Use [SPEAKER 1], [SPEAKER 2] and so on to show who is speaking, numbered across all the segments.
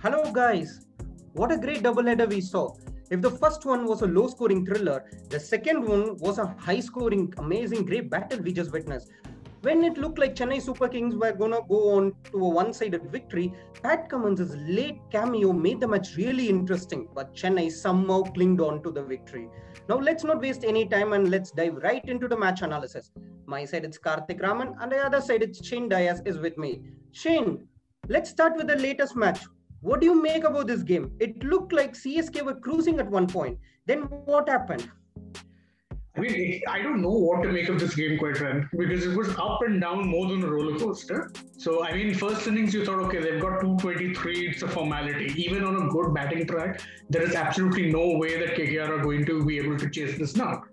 [SPEAKER 1] Hello guys, what a great doubleheader we saw. If the first one was a low scoring thriller, the second one was a high scoring, amazing, great battle we just witnessed. When it looked like Chennai Super Kings were gonna go on to a one-sided victory, Pat Cummins' late cameo made the match really interesting, but Chennai somehow clinged on to the victory. Now let's not waste any time and let's dive right into the match analysis. My side it's Karthik Raman and the other side it's Shane Diaz is with me. Shane, let's start with the latest match. What do you make about this game? It looked like CSK were cruising at one point. Then what happened?
[SPEAKER 2] I mean, I don't know what to make of this game, quite frankly, because it was up and down more than a roller coaster. So, I mean, first innings, you thought, okay, they've got 223, it's a formality. Even on a good batting track, there is absolutely no way that KKR are going to be able to chase this now.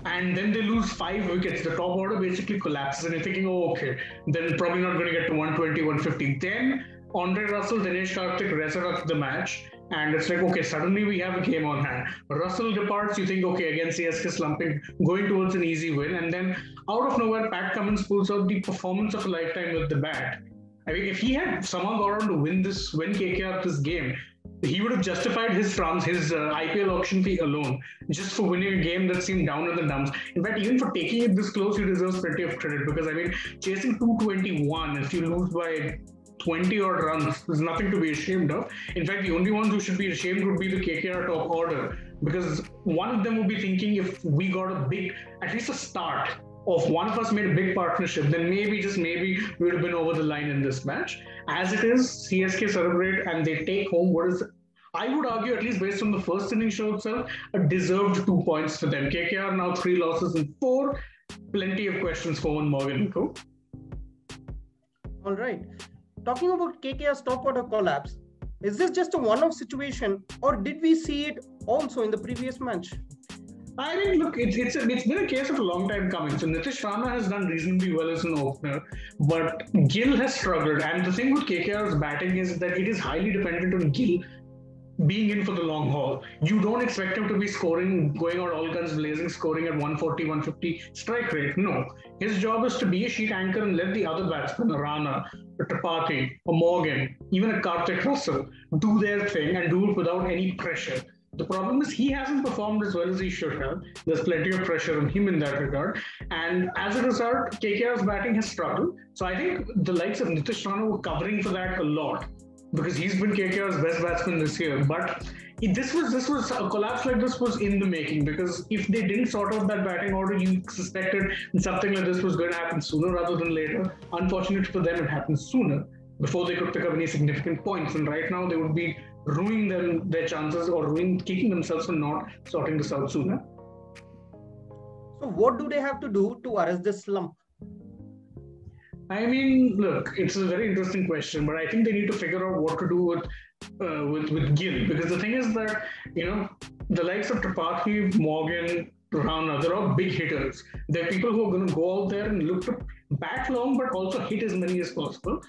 [SPEAKER 2] And then they lose 5 wickets. The top order basically collapses, and you're thinking, oh, okay, then probably not going to get to 120, 150. Then Andre Russell, Dinesh Karthik resurrect the match. And it's like, okay, suddenly we have a game on hand. Russell departs, you think, okay, again, CSK slumping, going towards an easy win. And then out of nowhere, Pat Cummins pulls out the performance of a lifetime with the bat. I mean, if he had somehow gone on to win KKR this game, he would have justified his IPL auction fee alone, just for winning a game that seemed down in the dumps. In fact, even for taking it this close, he deserves plenty of credit because, I mean, chasing 221, if you lose by 20 odd runs, there's nothing to be ashamed of. In fact, the only ones who should be ashamed would be the KKR top order, because one of them would be thinking if we got at least a start of one of us made a big partnership, then just maybe we would have been over the line in this match. As it is, CSK celebrate and they take home what is, I would argue, at least based on the first inning show itself, a deserved 2 points for them. KKR now 3 losses in 4. Plenty of questions for Eoin Morgan and co.
[SPEAKER 1] All right. Talking about KKR's top order collapse, is this just a one-off situation or did we see it also in the previous match?
[SPEAKER 2] I mean, look, it's been a case of a long time coming. So Nitish Rana has done reasonably well as an opener, but Gill has struggled. And the thing with KKR's batting is that it is highly dependent on Gill being in for the long haul. You don't expect him to be scoring, going out all guns blazing, scoring at 140, 150 strike rate. No. His job is to be a sheet anchor and let the other batsmen, a Rana, a Tripathi, a Morgan, even a Karthik Russell, do their thing and do it without any pressure. The problem is he hasn't performed as well as he should have. There's plenty of pressure on him in that regard. And as a result, KKR's batting has struggled. So I think the likes of Nitish Rana were covering for that a lot, because he's been KKR's best batsman this year. But this was a collapse like this was in the making, because if they didn't sort out that batting order, you suspected something like this was going to happen sooner rather than later. Unfortunately for them, it happened sooner, before they could pick up any significant points. And right now, they would be ruining their chances or kicking themselves for not sorting this out sooner.
[SPEAKER 1] So what do they have to do to arrest this slump?
[SPEAKER 2] I mean, look, it's a very interesting question, but I think they need to figure out what to do with Gill, because the thing is that, you know, the likes of Tripathi, Morgan, Rana, they're all big hitters. They're people who are going to go out there and look to bat long, but also hit as many as possible.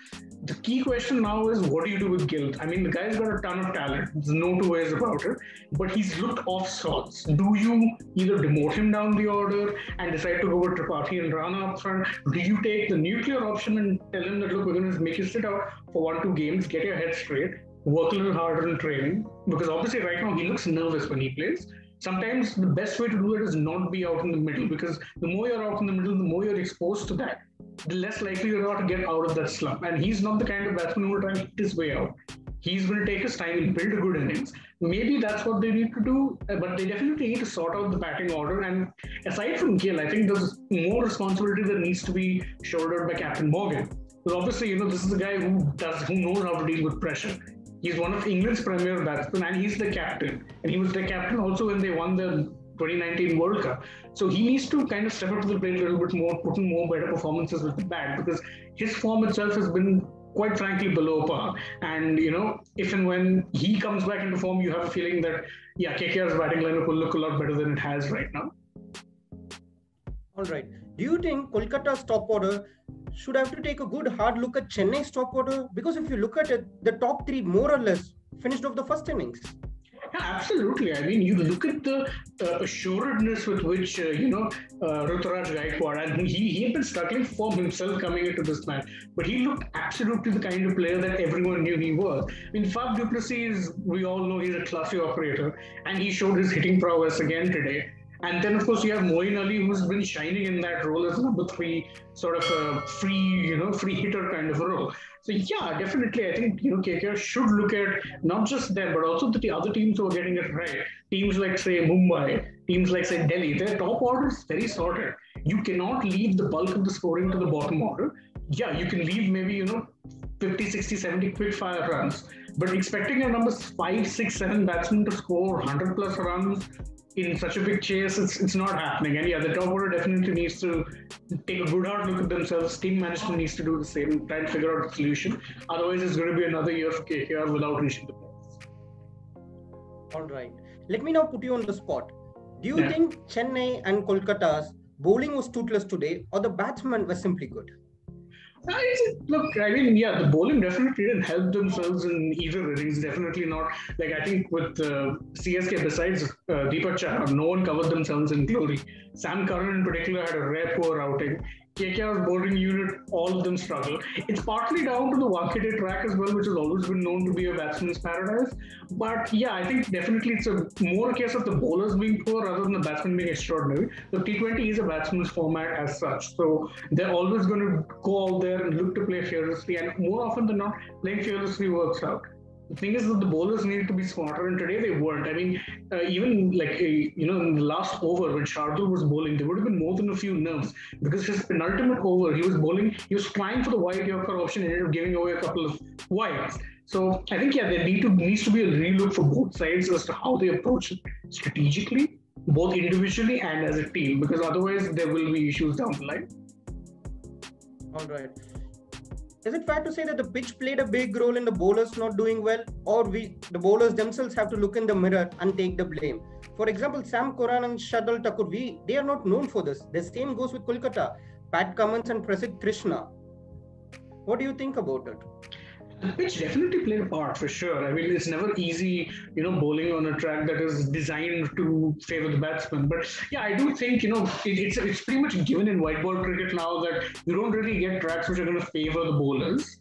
[SPEAKER 2] The key question now is, what do you do with Gill? I mean, the guy's got a ton of talent. There's no two ways about it. But he's looked off sorts. Do you either demote him down the order and decide to go with Tripathi and Rana up front? Do you take the nuclear option and tell him that, look, we're going to make you sit out for 1-2 games, get your head straight, work a little harder in training? Because obviously right now he looks nervous when he plays. Sometimes the best way to do it is not be out in the middle, because the more you're out in the middle, the more you're exposed to that, the less likely you are to get out of that slump. And he's not the kind of batsman who will try and hit his way out. He's going to take his time and build a good innings. Maybe that's what they need to do, but they definitely need to sort out the batting order. And aside from Gill, I think there's more responsibility that needs to be shouldered by Captain Morgan. Because obviously, you know, this is a guy who knows how to deal with pressure. He's one of England's premier batsmen and he's the captain. And he was the captain also when they won the 2019 World Cup. So he needs to kind of step up to the plate a little bit more, put in more better performances with the bat, because his form itself has been quite frankly below par. And, you know, if and when he comes back into form, you have a feeling that, yeah, KKR's batting lineup will look a lot better than it has right now.
[SPEAKER 1] All right. Do you think Kolkata's top order should have to take a good hard look at Chennai's top order? Because if you look at it, the top three more or less finished off the first innings.
[SPEAKER 2] Yeah, absolutely. I mean, you look at the assuredness with which, Ruturaj Gaikwad, and he had been struggling for himself coming into this match, but he looked absolutely the kind of player that everyone knew he was. In Faf du Plessis, we all know he's a classy operator, and he showed his hitting prowess again today. And then, of course, you have Moeen Ali, who's been shining in that role as number three, sort of a free, free hitter kind of a role. So yeah, definitely, I think KKR should look at not just them, but also the other teams who are getting it right. Teams like say Mumbai, teams like say Delhi, their top order is very sorted. You cannot leave the bulk of the scoring to the bottom order. Yeah, you can leave maybe 50, 60, 70 quick fire runs, but expecting your numbers 5, 6, 7 batsmen to score 100 plus runs in such a big chase, it's not happening. And yeah, the top order definitely needs to take a good hard look at themselves. Team management needs to do the same, try and figure out a solution. Otherwise, it's going to be another year for KKR without reaching the playoffs.
[SPEAKER 1] All right. Let me now put you on the spot. Do you think Chennai and Kolkata's bowling was toothless today, or the batsmen were simply good?
[SPEAKER 2] Look, I mean, yeah, the bowling definitely didn't help themselves in either innings. Definitely not. Like, I think with CSK, besides Deepak Chahar, no one covered themselves in glory. Sam Curran in particular had a rare poor outing. KKR's bowling unit, all of them struggle. It's partly down to the Wankhede track as well, which has always been known to be a batsman's paradise. But yeah, I think definitely it's more a case of the bowlers being poor rather than the batsmen being extraordinary. The T20 is a batsman's format as such. So they're always going to go out there and look to play fearlessly. And more often than not, playing fearlessly works out. The thing is that the bowlers needed to be smarter, and today they weren't. I mean, even in the last over when Shardul was bowling, there would have been more than a few nerves because his penultimate over, he was bowling, he was trying for the wide Yorker option and ended up giving away a couple of wides. So I think, yeah, there needs to be a relook for both sides as to how they approach it strategically, both individually and as a team, because otherwise there will be issues down the line.
[SPEAKER 1] All right. Is it fair to say that the pitch played a big role in the bowlers not doing well, or the bowlers themselves have to look in the mirror and take the blame? For example, Sam Curran and Shardul Thakur, they are not known for this. The same goes with Kolkata, Pat Cummins and Prasidh Krishna. What do you think about it?
[SPEAKER 2] The pitch definitely played a part for sure. I mean, it's never easy, bowling on a track that is designed to favor the batsman. But yeah, I do think, it's pretty much given in white ball cricket now that you don't really get tracks which are going to favor the bowlers.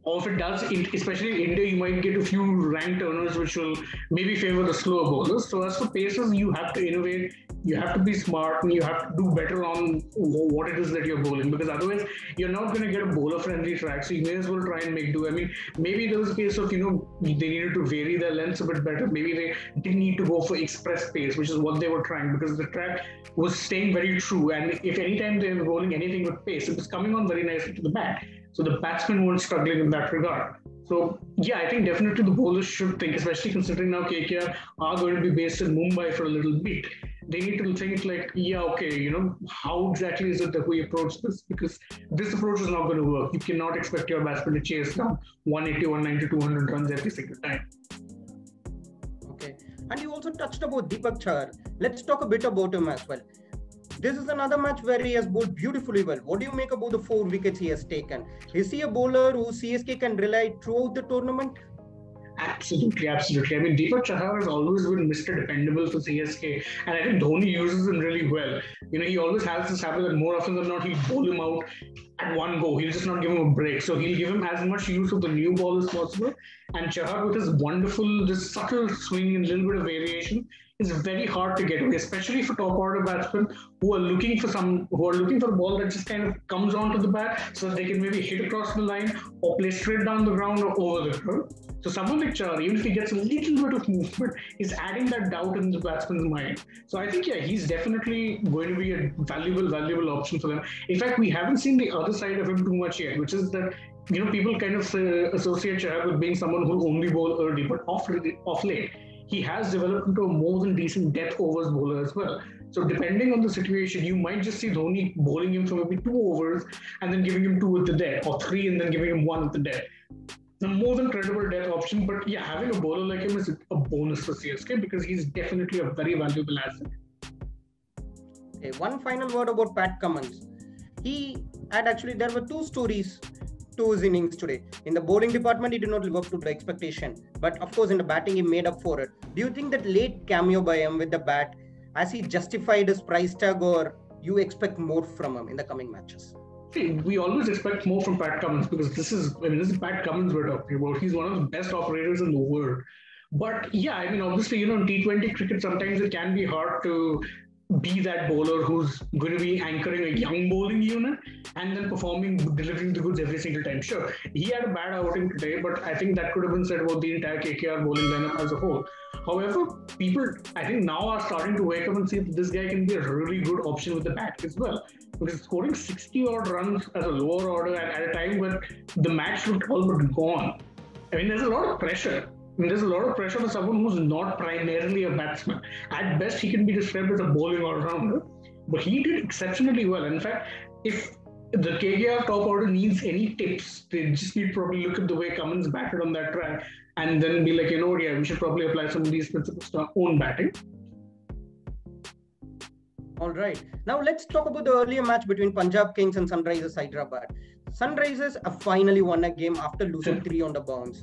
[SPEAKER 2] Or if it does, especially in India, you might get a few rank turners which will maybe favor the slower bowlers. So as for pacers, you have to innovate, you have to be smart, and you have to do better on what it is that you're bowling, because otherwise you're not going to get a bowler-friendly track. So you may as well try and make do. I mean, maybe there was a case of, they needed to vary their lengths a bit better. Maybe they didn't need to go for express pace, which is what they were trying, because the track was staying very true. And if anytime they were bowling anything with pace, it was coming on very nicely to the bat. So the batsmen weren't struggling in that regard. So yeah, I think definitely the bowlers should think, especially considering now KKR are going to be based in Mumbai for a little bit. They need to think like, yeah, okay, how exactly is it that we approach this? Because this approach is not going to work. You cannot expect your batsman to chase down 180, 190, 200 runs every single time.
[SPEAKER 1] Okay. And you also touched about Deepak Chahar. Let's talk a bit about him as well. This is another match where he has bowled beautifully well. What do you make about the 4 wickets he has taken? Is he a bowler who CSK can rely throughout the tournament?
[SPEAKER 2] Absolutely, absolutely. I mean, Deepak Chahar has always been Mr. Dependable for CSK, and I think Dhoni uses him really well. He always has this habit that more often than not, he'll bowl him out at one go. He'll just not give him a break. So he'll give him as much use of the new ball as possible. And Chahar, with his wonderful, this subtle swing and a little bit of variation, is very hard to get away, especially for top order batsmen who are looking for a ball that just kind of comes onto the bat so that they can maybe hit across the line or play straight down the ground or over the ground. So someone like Chahar, even if he gets a little bit of movement, is adding that doubt in the batsman's mind. So I think, yeah, he's definitely going to be a valuable option for them. In fact, we haven't seen the other side of him too much yet, which is that people kind of associate Chahar with being someone who only bowl early, but off late, he has developed into a more than decent death overs bowler as well. So depending on the situation, you might just see Dhoni bowling him for maybe 2 overs and then giving him 2 at the death, or 3 and then giving him 1 at the death. A more than credible death option, but yeah, having a bowler like him is a bonus for CSK because he's definitely a very valuable asset.
[SPEAKER 1] Okay, one final word about Pat Cummins. There were 2 stories to his innings today. In the bowling department, he did not live up to the expectation. But of course, in the batting, he made up for it. Do you think that late cameo by him with the bat, has he justified his price tag, or you expect more from him in the coming matches?
[SPEAKER 2] See, we always expect more from Pat Cummins because this is Pat Cummins we're talking about. He's one of the best operators in the world. But yeah, obviously, in T20 cricket, sometimes it can be hard to be that bowler who's going to be anchoring a young bowling unit and then delivering the goods every single time. Sure, he had a bad outing today, but I think that could have been said about the entire KKR bowling lineup as a whole. However, people, I think now are starting to wake up and see that this guy can be a really good option with the bat as well. Because scoring 60 odd runs as a lower order at a time when the match looked all but gone. There's a lot of pressure. There's a lot of pressure for someone who's not primarily a batsman. At best, he can be described as a bowling all-rounder, but he did exceptionally well. In fact, if the KKR top order needs any tips, they just need to probably look at the way Cummins batted on that track and then be like, we should probably apply some of these principles to our own batting.
[SPEAKER 1] All right. Now let's talk about the earlier match between Punjab Kings and Sunrisers Hyderabad. Sunrisers have finally won a game after losing 3 on the bounce.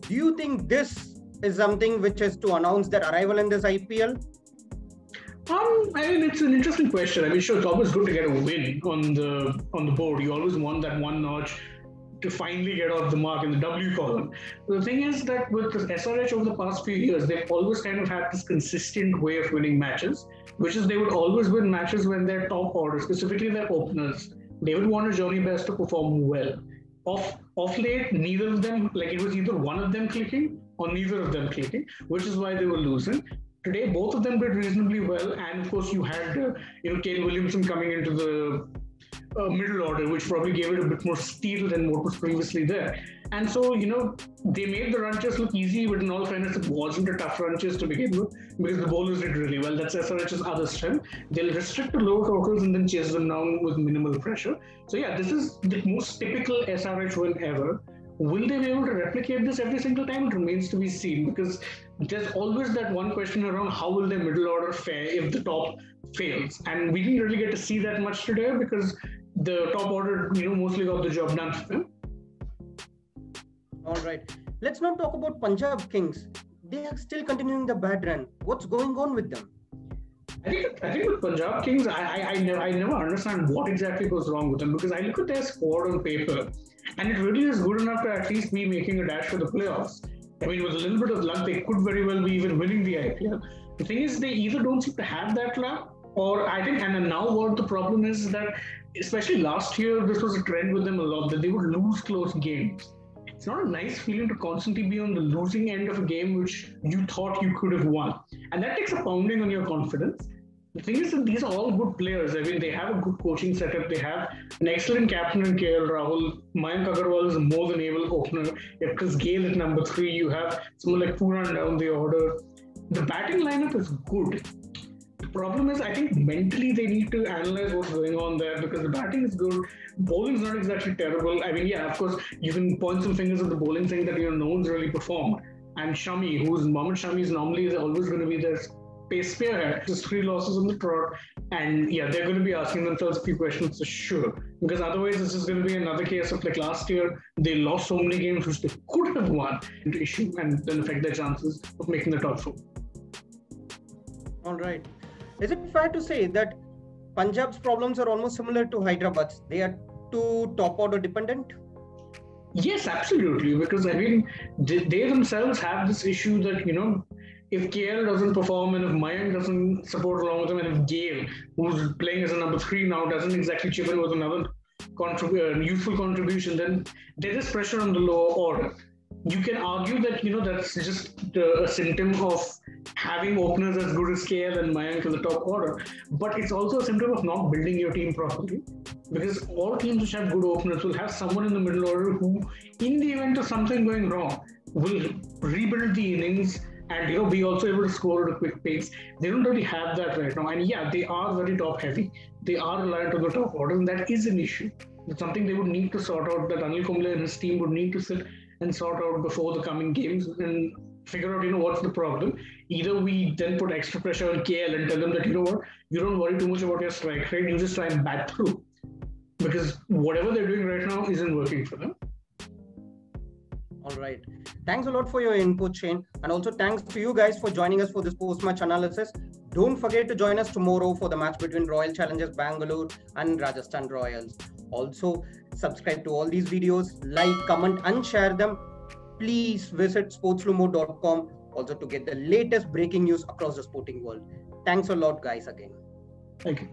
[SPEAKER 1] Do you think this is something which is to announce their arrival in this IPL?
[SPEAKER 2] It's an interesting question. Sure, it's always good to get a win on the board. You always want that one notch to finally get off the mark in the W column. The thing is that with the SRH over the past few years, they've always kind of had this consistent way of winning matches, which is they would always win matches when their top order, specifically their openers, David Warner, Johnny Best, to perform well. Off late, neither of them, it was either one of them clicking or neither of them clicking, which is why they were losing. Today, both of them did reasonably well, and of course, you had Kane Williamson coming into the middle order, which probably gave it a bit more steel than what was previously there. And so, they made the run chase look easy, but in all fairness, it wasn't a tough run chase to begin with because the bowlers did really well. That's SRH's other strength. They'll restrict the lower totals and then chase them down with minimal pressure. So yeah, this is the most typical SRH win ever. Will they be able to replicate this every single time? It remains to be seen because there's always that one question around how will their middle order fare if the top fails. And we didn't really get to see that much today because the top order, mostly got the job done for them.
[SPEAKER 1] All right. Let's not talk about Punjab Kings. They are still continuing the bad run. What's going on with them?
[SPEAKER 2] I think with Punjab Kings, I never understand what exactly goes wrong with them because I look at their squad on paper and it really is good enough to at least be making a dash for the playoffs. With a little bit of luck, they could very well be even winning the IPL. The thing is, they either don't seem to have that luck, or I think, and now what the problem is that, especially last year, this was a trend with them a lot, that they would lose close games. It's not a nice feeling to constantly be on the losing end of a game which you thought you could have won. And that takes a pounding on your confidence. The thing is that these are all good players. They have a good coaching setup. They have an excellent captain in KL Rahul. Mayank Agarwal is a more than able opener. You have Chris Gayle at number 3. You have someone like Pooran down the order. The batting lineup is good. The problem is, I think mentally they need to analyze what's going on there because the batting is good. Bowling is not exactly terrible. Of course, you can point some fingers at the bowling saying that no one's really performed. And Shami, Mohammad Shami is normally always going to be their pace spearhead. Just 3 losses on the trot. And yeah, they're going to be asking themselves a few questions for sure. Because otherwise, this is going to be another case of like last year, they lost so many games which they could have won into issue and then affect their chances of making the top 4.
[SPEAKER 1] All right. Is it fair to say that Punjab's problems are almost similar to Hyderabad's? They are too top order dependent?
[SPEAKER 2] Yes, absolutely. Because they themselves have this issue that, if KL doesn't perform and if Mayank doesn't support along with them and if Gayle, who's playing as a number 3 now, doesn't exactly chip in with another useful contribution, then there is pressure on the lower order. You can argue that, that's just a symptom of having openers as good as KL and Mayank in the top order. But it's also a symptom of not building your team properly. Because all teams which have good openers will have someone in the middle order who, in the event of something going wrong, will rebuild the innings and be also able to score at a quick pace. They don't really have that right now. And yeah, they are very top heavy. They are reliant on the top order, and that is an issue. It's something they would need to sort out, that Anil Kumble and his team would need to sit and sort out before the coming games and figure out, what's the problem. Either we then put extra pressure on KL and tell them that, you don't worry too much about your strike rate, you just try and bat through. Because whatever they're doing right now isn't working for them.
[SPEAKER 1] right. Thanks a lot for your input, Shane. And also thanks to you guys for joining us for this post-match analysis. Don't forget to join us tomorrow for the match between Royal Challengers Bangalore and Rajasthan Royals. Also, subscribe to all these videos, like, comment, and share them. Please visit sportslumo.com also to get the latest breaking news across the sporting world. Thanks a lot, guys, again.
[SPEAKER 2] Thank you.